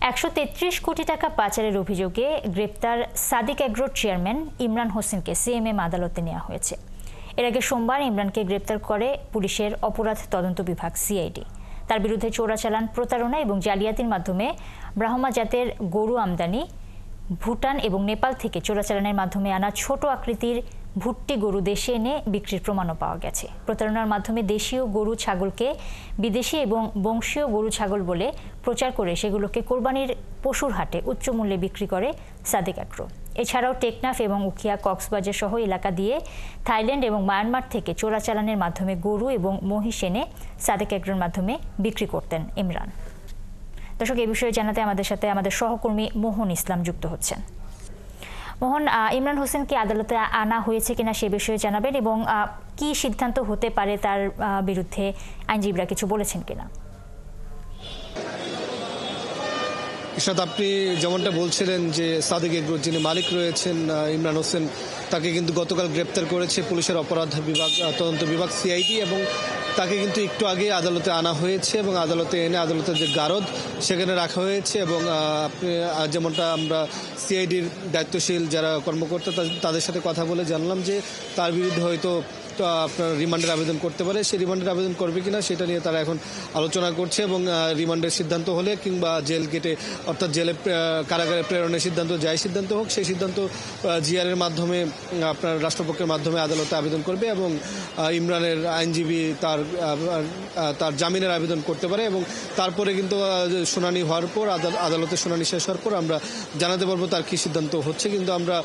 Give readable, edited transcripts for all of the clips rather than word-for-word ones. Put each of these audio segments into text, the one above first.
১৩৩ কোটি টাকা পাচারের অভিযোগে গ্রেপ্তার সাদিক এগ্রোর চেয়ারম্যান ইমরান হোসেনকে সিএমএম আদালতে নেওয়া হয়েছে। এর আগে সোমবার ইমরানকে গ্রেপ্তার করে পুলিশের অপরাধ তদন্ত বিভাগ সিআইডি। তার বিরুদ্ধে চোরাচালান, প্রতারণা এবং জালিয়াতির মাধ্যমে ব্রাহ্মা জাতের গরু আমদানি, ভুটান এবং নেপাল থেকে চোরাচালানের মাধ্যমে আনা ছোট আকৃতির ভুট্টি গরু দেশে এনে বিক্রির প্রমাণও পাওয়া গেছে। প্রতারণার মাধ্যমে দেশীয় গরু ছাগলকে বিদেশি এবং বংশীয় গরু ছাগল বলে প্রচার করে সেগুলোকে কোরবানির পশুর হাটে উচ্চ মূল্যে বিক্রি করে সাদিক এগ্রো। এছাড়াও টেকনাফ এবং উখিয়া, কক্সবাজার সহ এলাকা দিয়ে থাইল্যান্ড এবং মায়ানমার থেকে চোরাচালানের মাধ্যমে গরু এবং মহিষ এনে সাদিক এগ্রোর মাধ্যমে বিক্রি করতেন ইমরান। দর্শক, এই বিষয়ে জানাতে আমাদের সাথে আমাদের সহকর্মী মোহন ইসলাম যুক্ত হচ্ছেন। মোহন, ইমরান হোসেনকে আদালতে আনা হয়েছে কিনা সে বিষয়ে জানাবেন এবং কি সিদ্ধান্ত হতে পারে তার বিরুদ্ধে আইনজীবীরা কিছু বলেছেন কিনা? ইশরাত, আপনি যেমনটা বলছিলেন যে সাদিক এগ্রোর যিনি মালিক রয়েছেন ইমরান হোসেন, তাকে কিন্তু গতকাল গ্রেপ্তার করেছে পুলিশের অপরাধ বিভাগ তদন্ত বিভাগ সিআইডি এবং তাকে কিন্তু একটু আগে আদালতে আনা হয়েছে এবং আদালতে এনে আদালতের যে গারদ সেখানে রাখা হয়েছে এবং যেমনটা আমরা সিআইডির দায়িত্বশীল যারা কর্মকর্তা তাদের সাথে কথা বলে জানলাম যে তার বিরুদ্ধে হয়তো আপনার রিমান্ডের আবেদন করতে পারে। সেই রিমান্ডের আবেদন করবে কিনা সেটা নিয়ে তারা এখন আলোচনা করছে এবং রিমান্ডের সিদ্ধান্ত হলে কিংবা জেল গেটে অর্থাৎ জেলে কারাগারে প্রেরণের সিদ্ধান্ত যাই সিদ্ধান্ত হোক, সেই সিদ্ধান্ত জিআরের মাধ্যমে আপনার রাষ্ট্রপক্ষের মাধ্যমে আদালতে আবেদন করবে এবং ইমরানের আইনজীবী তার জামিনের আবেদন করতে পারে এবং তারপরে কিন্তু শুনানি হওয়ার পর আদালতের শুনানি শেষ হওয়ার পর আমরা জানাতে পারবো তার কী সিদ্ধান্ত হচ্ছে। কিন্তু আমরা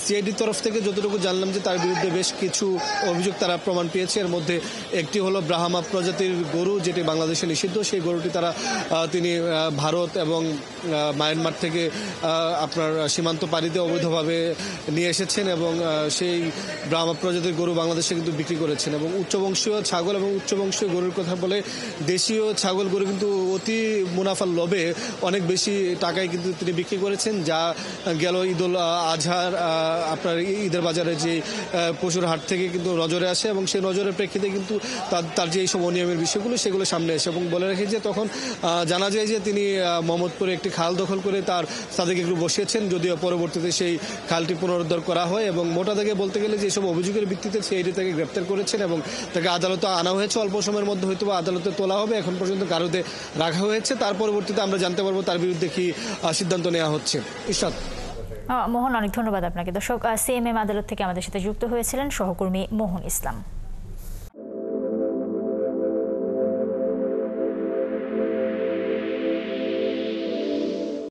সিআইডির তরফ থেকে যতটুকু জানলাম যে তার বিরুদ্ধে বেশ কিছু অভিযোগ তারা প্রমাণ পেয়েছে। এর মধ্যে একটি হলো ব্রাহ্মা প্রজাতির গরু, যেটি বাংলাদেশে নিষিদ্ধ। সেই গরুটি তিনি ভারত এবং মায়ানমার থেকে আপনার সীমান্ত পাড়িতে অবৈধভাবে নিয়ে এসেছেন এবং সেই ব্রাহ্মা প্রজাতির গরু বাংলাদেশে কিন্তু বিক্রি করেছেন এবং উচ্চবংশীয় ছাগল এবং উচ্চবংশীয় গরুর কথা বলে দেশীয় ছাগল গরু কিন্তু অতি মুনাফার লোভে অনেক বেশি টাকায় কিন্তু তিনি বিক্রি করেছেন, যা গেল ঈদুল আজহার আপনার ঈদের বাজারে যে পশুর হাট থেকে কিন্তু নজরে আসে এবং সেই নজরের প্রেক্ষিতে কিন্তু তার যে এইসব অনিয়মের বিষয়গুলো সেগুলো সামনে আসে এবং বলে রাখি যে তখন জানা যায় যে তিনি মোহাম্মদপুরে একটি খাল দখল করে তার সাদিক এগ্রো বসিয়েছেন, যদিও পরবর্তীতে সেই খালটি পুনরুদ্ধার করা হয় এবং মোটা দাগে বলতে গেলে যে এইসব অভিযোগের ভিত্তিতে সিআইডি তাকে গ্রেপ্তার করেছেন এবং তাকে আদালতে আনা হয়েছে। অল্প সময়ের মধ্যে হয়তো আদালতে তোলা হবে, এখন পর্যন্ত গারদে রাখা হয়েছে। তার পরবর্তীতে আমরা জানতে পারবো তার বিরুদ্ধে কি সিদ্ধান্ত নেওয়া হচ্ছে। ইশরাত। মোহন, অনেক ধন্যবাদ আপনাকে। দর্শক, সিএমএম আদালত থেকে আমাদের সাথে যুক্ত হয়েছিলেন সহকর্মী মোহন ইসলাম।